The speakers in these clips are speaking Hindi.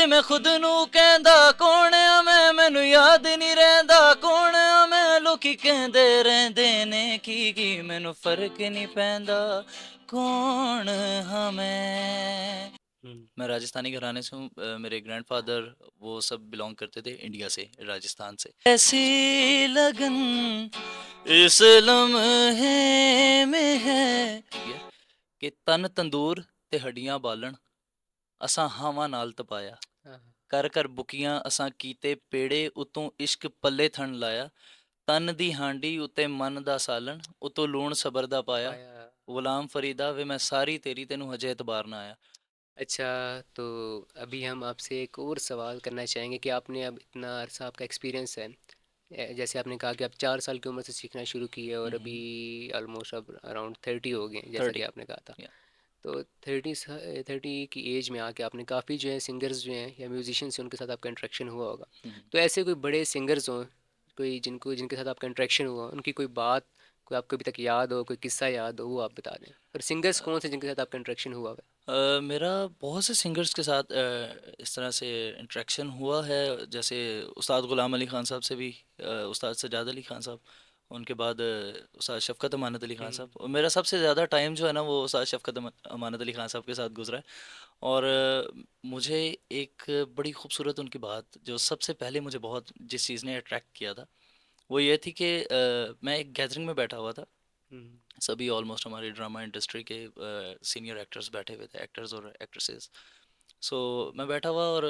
मैं खुद नू कहंदा कौन आ मैं, मैनू याद नहीं रहंदा कौन आ मैं, लोकी कहंदे रहंदे ने की मैनू फर्क नहीं पैंदा कौन हाँ मैं राजस्थानी घराने से हूँ। मेरे ग्रैंडफादर वो सब बिलोंग करते थे इंडिया से, राजस्थान से। ऐसी लगन इस लम्हे में है कि तन तंदूर ते हड्डियां बालन, असां हावां नाल तपाया, कर कर बुकियां असां कीते पेड़े, उतों इश्क पल्ले थण लाया, तन दी हांडी उते मन दा सालन, उतों लूण सबर दा पाया, गुलाम फरीदा वे मैं सारी तेरी तेनू हजे एतबार ना आया। अच्छा, तो अभी हम आपसे एक और सवाल करना चाहेंगे कि आपने अब इतना अरसा आपका एक्सपीरियंस है, जैसे आपने कहा कि आप 4 साल की उम्र से सीखना शुरू किए और अभी ऑलमोस्ट अब अराउंड 30 हो गए जैसा कि 30 आपने कहा था। या तो 30 की एज में आके आपने काफ़ी जो है सिंगर्स जो हैं या म्यूजिशियंस हैं उनके साथ आपका इंटरेक्शन हुआ होगा। तो ऐसे कोई बड़े सिंगर्स हों, कोई जिनके साथ आपका इंटरेक्शन हुआ, उनकी कोई बात कोई आपको अभी तक याद हो, कोई किस्सा याद हो, वो आप बता दें। और सिंगर्स कौन से जिनके साथ आपका इंटरेक्शन हुआ है? मेरा बहुत से सिंगर्स के साथ इस तरह से इंटरेक्शन हुआ है, जैसे उस्ताद ग़ुलाम अली ख़ान साहब से भी, उस्ताद सज्जाद अली ख़ान साहब, उनके बाद उस्ताद शफ़क़त अमानत अली ख़ान साहब। और मेरा सबसे ज़्यादा टाइम जो है ना वो उस्ताद शफ़क़त अमानत अली ख़ान साहब के साथ गुजरा है। और मुझे एक बड़ी खूबसूरत उनकी बात जो सबसे पहले मुझे बहुत जिस चीज़ ने अट्रैक्ट किया था वो ये थी कि मैं एक गैदरिंग में बैठा हुआ था। हम्म। सभी ऑलमोस्ट हमारी ड्रामा इंडस्ट्री के सीनियर एक्टर्स बैठे हुए थे, एक्टर्स और एक्ट्रेसेस। सो मैं बैठा हुआ और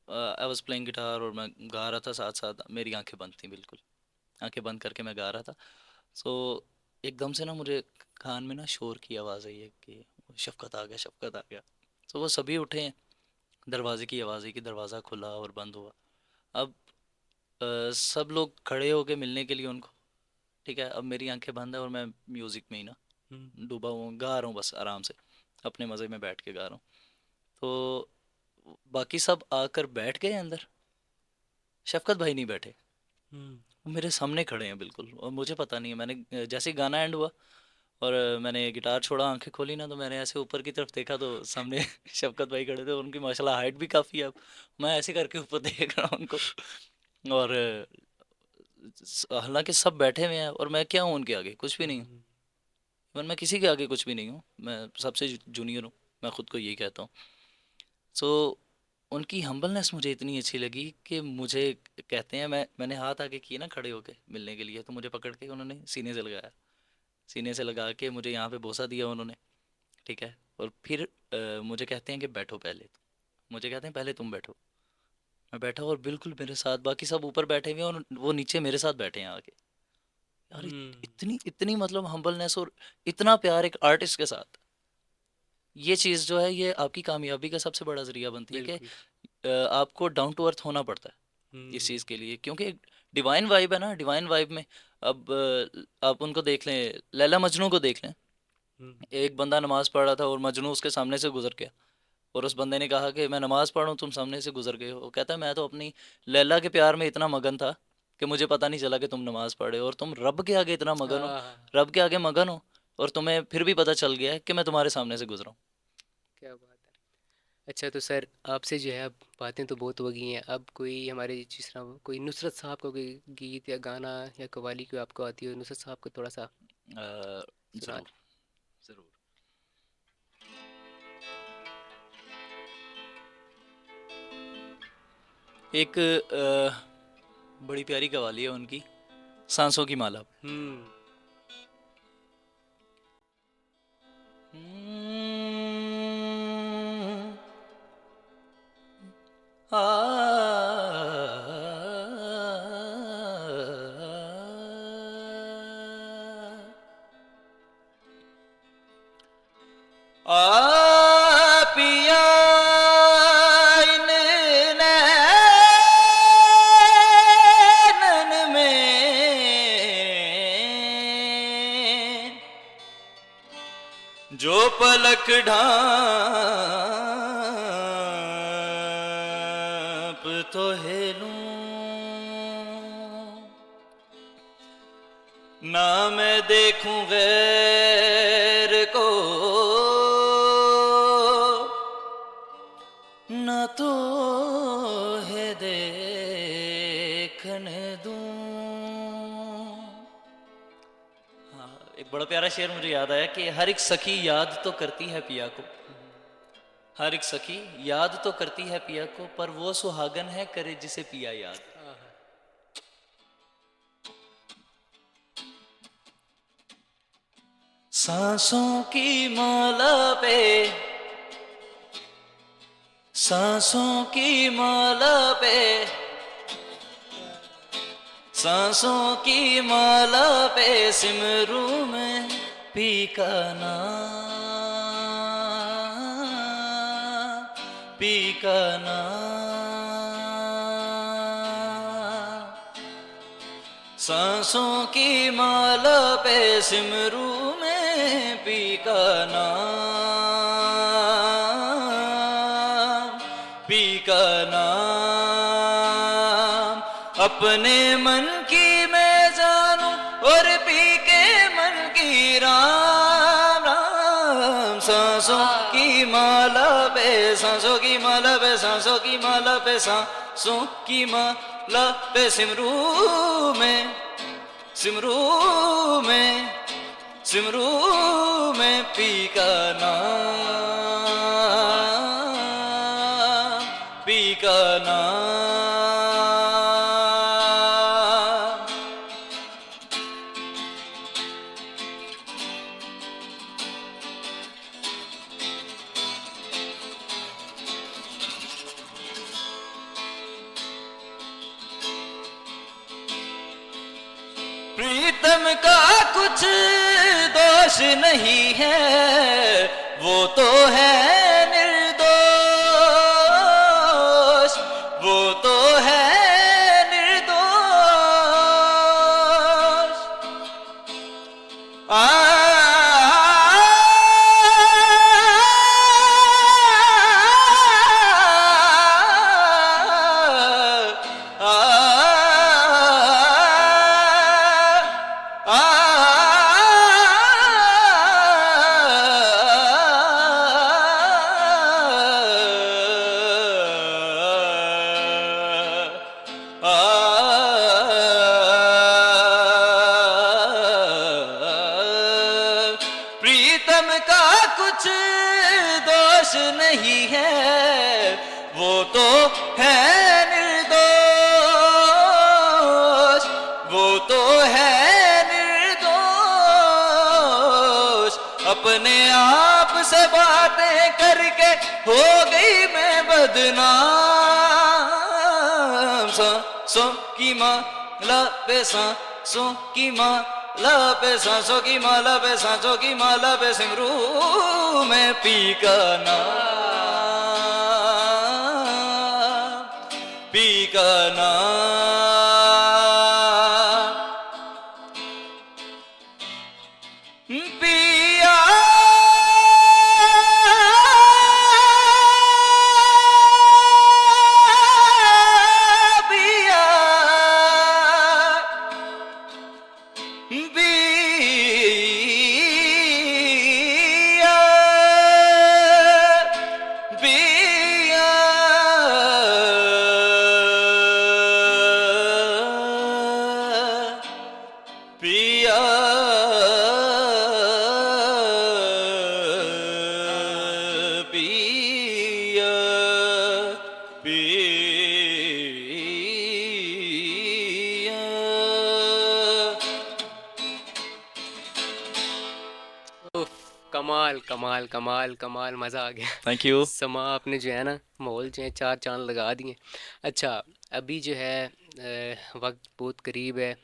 आई वाज प्लेइंग गिटार और मैं गा रहा था, साथ साथ मेरी आंखें बंद थी बिल्कुल, आंखें बंद करके मैं गा रहा था। सो एकदम से ना मुझे कान में ना शोर की आवाज़ आई है कि शफकत आ गया, शफकत आ गया। तो वो सभी उठे हैं, दरवाजे की आवाज़ आई कि दरवाज़ा खुला और बंद हुआ। अब सब लोग खड़े हो गए मिलने के लिए उनको। ठीक है, अब मेरी आंखें बंद है और मैं म्यूज़िक में ही ना हम्म। डूबा हुआ हूँ, गा रहा हूँ बस आराम से, अपने मज़े में बैठ के गा रहा हूँ। तो बाकी सब आकर बैठ गए अंदर, शफकत भाई नहीं बैठे, हम्म। वो मेरे सामने खड़े हैं बिल्कुल। और मुझे पता नहीं है, मैंने जैसे ही गाना एंड हुआ और मैंने गिटार छोड़ा, आंखें खोली ना, तो मैंने ऐसे ऊपर की तरफ देखा तो सामने शफकत भाई खड़े थे। उनकी माशाल्लाह हाइट भी काफ़ी है। अब मैं ऐसे करके ऊपर देख रहा हूँ उनको। और हालांकि सब बैठे हुए हैं और मैं क्या हूँ उनके आगे, कुछ भी नहीं हूँ। हम्म। इवन मैं किसी के आगे कुछ भी नहीं हूँ, मैं सबसे जूनियर हूँ, मैं खुद को यही कहता हूँ। सो उनकी हम्बलनेस मुझे इतनी अच्छी लगी कि मुझे कहते हैं, मैंने हाथ आगे किए ना खड़े होके मिलने के लिए, तो मुझे पकड़ के उन्होंने सीने से लगाया, सीने से लगा के मुझे यहाँ पे बोसा दिया उन्होंने। ठीक है, और फिर मुझे कहते हैं कि बैठो पहले, मुझे कहते हैं पहले तुम बैठो। मैं बैठा और बिल्कुल मेरे साथ बाकी सब ऊपर बैठे हुए हैं और वो नीचे मेरे साथ बैठे हैं आके। यार हम्म। इतनी इतनी मतलब हम्बलनेस और इतना प्यार एक आर्टिस्ट के साथ, ये चीज़ जो है ये आपकी कामयाबी का सबसे बड़ा जरिया बनती है कि बिल्कुल। आपको डाउन टू अर्थ होना पड़ता है इस हम्म। चीज़ के लिए, क्योंकि एक डिवाइन वाइब है ना, डिवाइन वाइब में। अब आप उनको देख लें, लैला मजनू को देख लें। हम्म। एक बंदा नमाज पढ़ रहा था और मजनू उसके सामने से गुजर गया, और उस बंदे ने कहा कि मैं नमाज पढ़ूं, तुम सामने से गुजर गए हो। वो कहता है मैं तो अपनी लैला के प्यार में इतना मगन था कि मुझे पता नहीं चला कि तुम नमाज पढ़े हो, और तुम रब के आगे इतना मगन हो, हाँ। रब के आगे मगन हो, और तुम्हें फिर भी पता चल गया है कि मैं तुम्हारे सामने से गुजरा हूँ। क्या बात है। अच्छा, तो सर आपसे जो है अब बातें तो बहुत हो गई हैं, अब कोई हमारे जिस तरह कोई नुसरत साहब का कोई गीत या गाना या कवाली कोई आपको आती हो, नुसरत साहब को थोड़ा सा सुना ज़रूर, दें। ज़रूर। एक बड़ी प्यारी कवाली है उनकी, सांसों की माला। हम्म। हम्म, आ, पिया इन नैनन में जो पलक ढांप तो हेलूं, ना मैं देखूं गैर को, ना तो है देखने दूं। हाँ, एक बड़ा प्यारा शेर मुझे याद आया कि हर एक सखी याद तो करती है पिया को, हर एक सखी याद तो करती है पिया को, पर वो सुहागन है करे जिसे पिया याद। सांसों की माला पे, सांसों की माला पे, सांसों की माला पे सिमरू में पी का नाम, पी का नाम। सांसों की माला पे सिमरू में पी का नाम, पी का नाम। अपने मन की मैं जानूं और पी के मन की राम राम। सांसों की माला पे, सांसों की माला पे, सांसों की माला पे, सांसों की माला पे सिमरू में, सिमरू में, सिमरू में पी का नाम, पी का नाम। प्रीतम का कुछ दोष नहीं है, वो तो है निर्दोष, वो तो है निर्दोष। प्रीतम का कुछ दोष नहीं है, वो तो है निर्दोष, वो तो है निर्दोष। अपने आप से बातें करके हो गई मैं बदनाम। सांसों की माला पे, सांसों की माला पे, सांसों की माला पे, सांसों की माला पे सिमरू में पी का नाम, पी का नाम। पिया पिया पिया पिया पिया पिया पिया। उफ, कमाल कमाल कमाल कमाल, मज़ा आ गया। Thank you. समा आपने जो है ना, माहौल जो है चार चांद लगा दिए। अच्छा, अभी जो है वक्त बहुत करीब है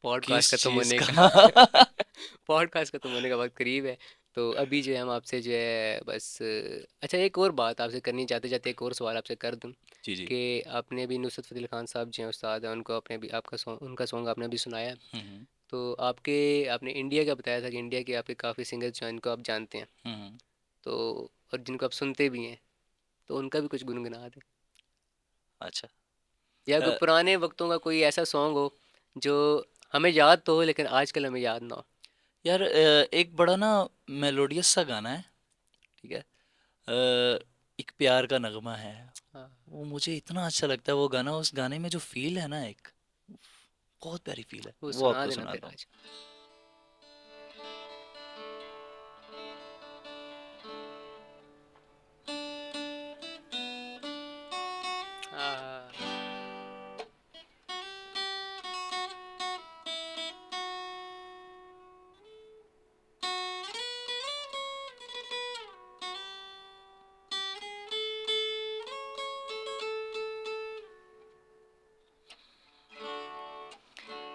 पॉडकास्ट किस खत्म चीज होने का। का? पॉडकास्ट खत्म होने का वक्त करीब है। तो अभी जो है हम आपसे जो है बस अच्छा, एक और बात आपसे करनी चाहते जाते, एक और सवाल आपसे कर दूं जी जी। कि आपने भी नुसरत फ़तेह अली खान साहब जो हैं उस्ताद हैं, उनको आपने भी आपका सॉन्ग, उनका सॉन्ग आपने भी सुनाया है। हम्म तो आपके, आपने इंडिया का बताया था कि इंडिया के आपके काफ़ी सिंगर्स जो हैं इनको आप जानते हैं, हम्म। तो और जिनको आप सुनते भी हैं, तो उनका भी कुछ गुनगुना दें, अच्छा। या कोई अ, पुराने वक्तों का कोई ऐसा सॉन्ग हो जो हमें याद तो हो लेकिन आजकल हमें याद ना हो। यार एक बड़ा ना मेलोडियस सा गाना है, ठीक है। एक प्यार का नगमा है, हाँ, वो मुझे इतना अच्छा लगता है वो गाना। उस गाने में जो फील है ना, एक बहुत प्यारी फील है, वो वो सुना आपको देना फिर सुनाता हूँ। आज। हाँ,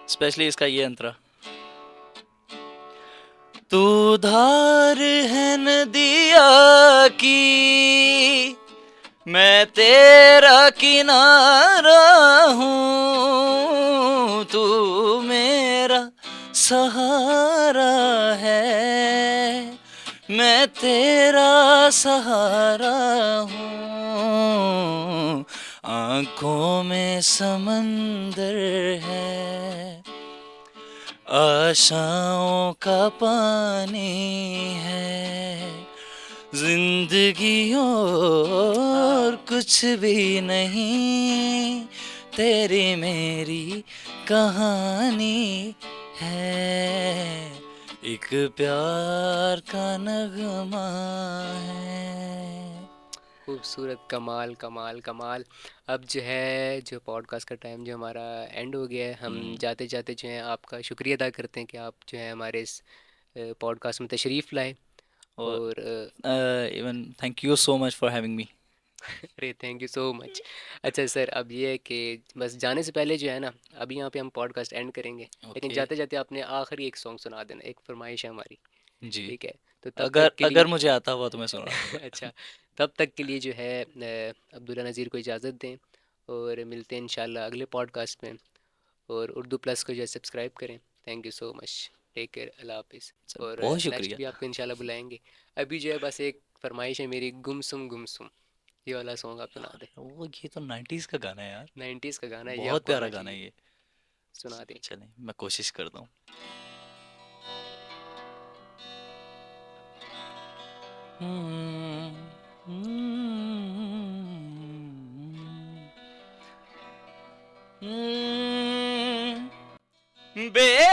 स्पेशली इसका ये अंतरा। तू धार है नदिया की, मैं तेरा किनारा हूँ, तू मेरा सहारा है, मैं तेरा सहारा हूँ। आँखों में समंदर है, आशाओं का पानी है, जिंदगी और हाँ, कुछ भी नहीं, तेरी मेरी कहानी है, एक प्यार का नगमा है। खूबसूरत, कमाल कमाल कमाल। अब जो है, जो पॉडकास्ट का टाइम जो हमारा एंड हो गया है, हम हम्म। जाते जाते जो है आपका शुक्रिया अदा करते हैं कि आप जो है हमारे इस पॉडकास्ट में तशरीफ़ लाए। और और even thank you so much for having me. अरे थैंक यू सो मच। अच्छा सर, अब ये है कि बस जाने से पहले जो है ना, अभी यहाँ पे हम पॉडकास्ट एंड करेंगे, लेकिन ओके। जाते जाते आपने आखिरी एक सॉन्ग सुना देना, एक फरमाइश है हमारी। जी, ठीक है, तो तब अगर तक के अगर लिए मुझे आता हुआ तो मैं सुना दूंगा। अच्छा, तब तक के लिए जो है अब्दुल्ला नज़ीर को इजाज़त दें, और मिलते हैं इंशाल्लाह अगले पॉडकास्ट में। और उर्दू प्लस को जो है सब्सक्राइब करें। Thank you so much. Take care, अल्लाह हाफिज़। और बहुत नेक्स्ट शुक्रिया। भी आपको इंशाल्लाह बुलाएंगे। अभी जो है बस एक फरमाइश है मेरी, गुमसुम, ये वाला सॉन्ग आप सुना दें। वो ये तो 90s का गाना है यार, 90s का गाना है, ये बहुत आपको प्यारा आना गाना है चाहिए। ये। सुना दें। चलें, मैं कोशिश करता हूँ। हम्म, बेपरवाह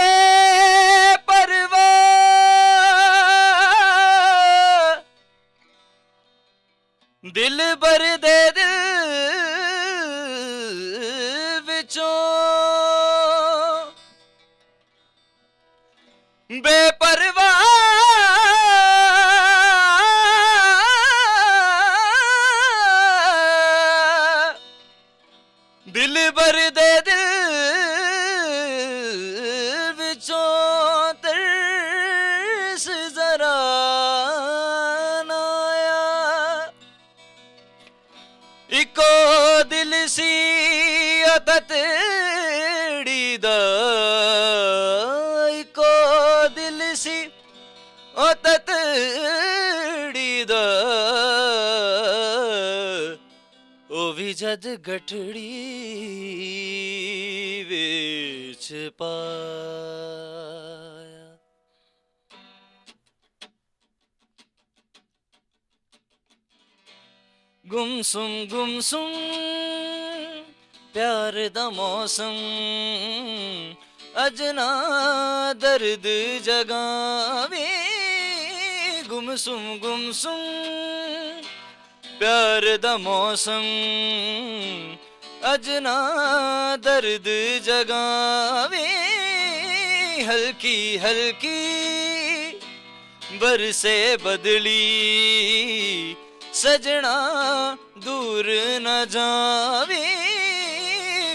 दिल भर दे दिल विचों, बेपरवाह दिल भर दे दिल विचों, तरस जरा नाया, इको दिल सी अततड़ी दा, इको दिल सी अततड़ी दा, ओ भी जद गठड़ी विच पाया। गुमसुम प्यार दा मौसम, अजना दर्द जगावे, गुमसुम प्यार दा मौसम, अजना दर्द जगावे, हल्की हल्की बरसे बदली, सजना दूर न जावे,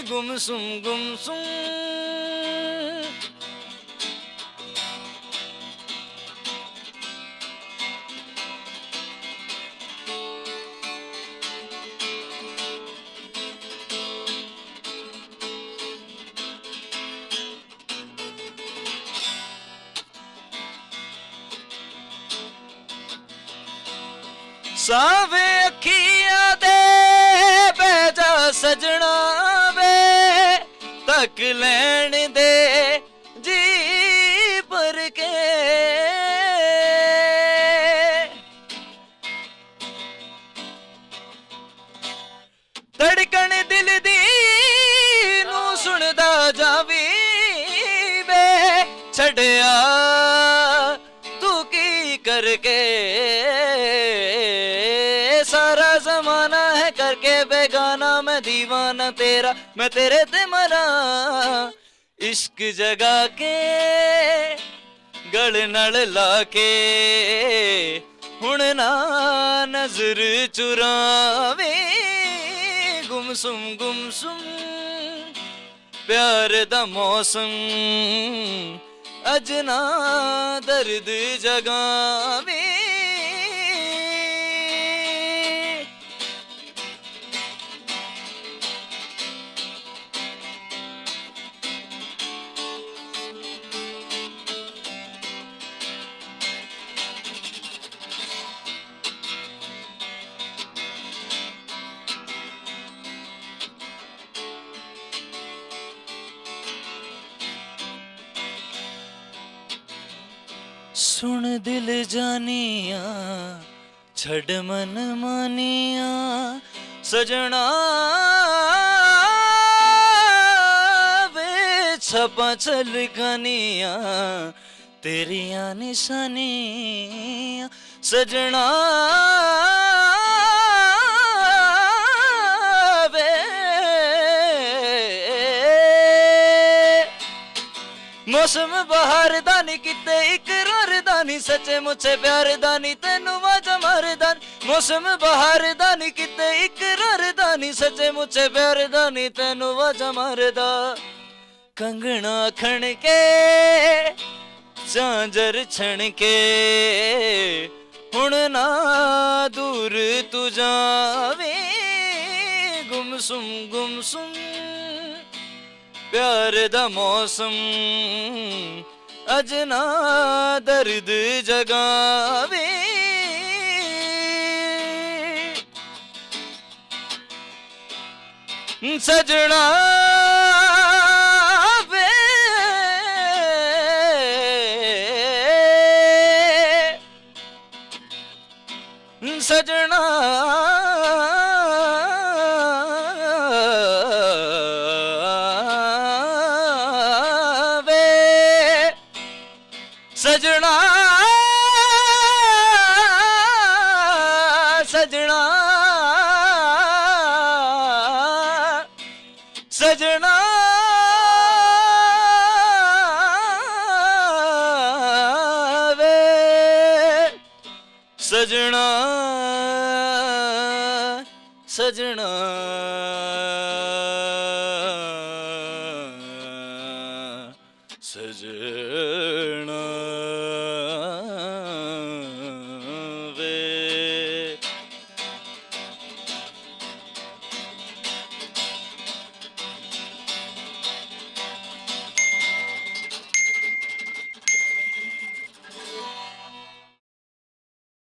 गुमसुम सावे अखियां दे बैजा सजना वे, तक लैन दे जी पर के, ਧੜਕਣ ਦਿਲ ਦੀ ਨੂੰ ਸੁਣਦਾ ਜਾਵੀ ਵੇ ਛੱਡਿਆ ਤੂੰ ਕੀ ਕਰਕੇ सारा जमाना है करके बेगाना मैं दीवाना तेरा मैं तेरे ते मरा इश्क जगा के गल नल लाके हुण ना नजर चुरावे गुमसुम प्यार दा मौसम अज ना दर्द जगावे सुन दिल जानिया छड़ मन मानिया सजना वे छपा चल गानिया तेरिया निशानिया सजना मौसम बहार दा नी किते इकरार दा नी सच्चे मुझे प्यार दा नी तेनू वाजा मारदा मौसम बहार दा नी किते इकरार दा नी सच्चे मुझे प्यार दा नी तेनू वाजा मारदा कंगना खण के झांझर छण के हुण ना दूर तू जावे गुमसुम प्यार दा मौसम अज ना दर्द जगावे सजना वे सजना सजना सजना सजना वे सजना सजना सजना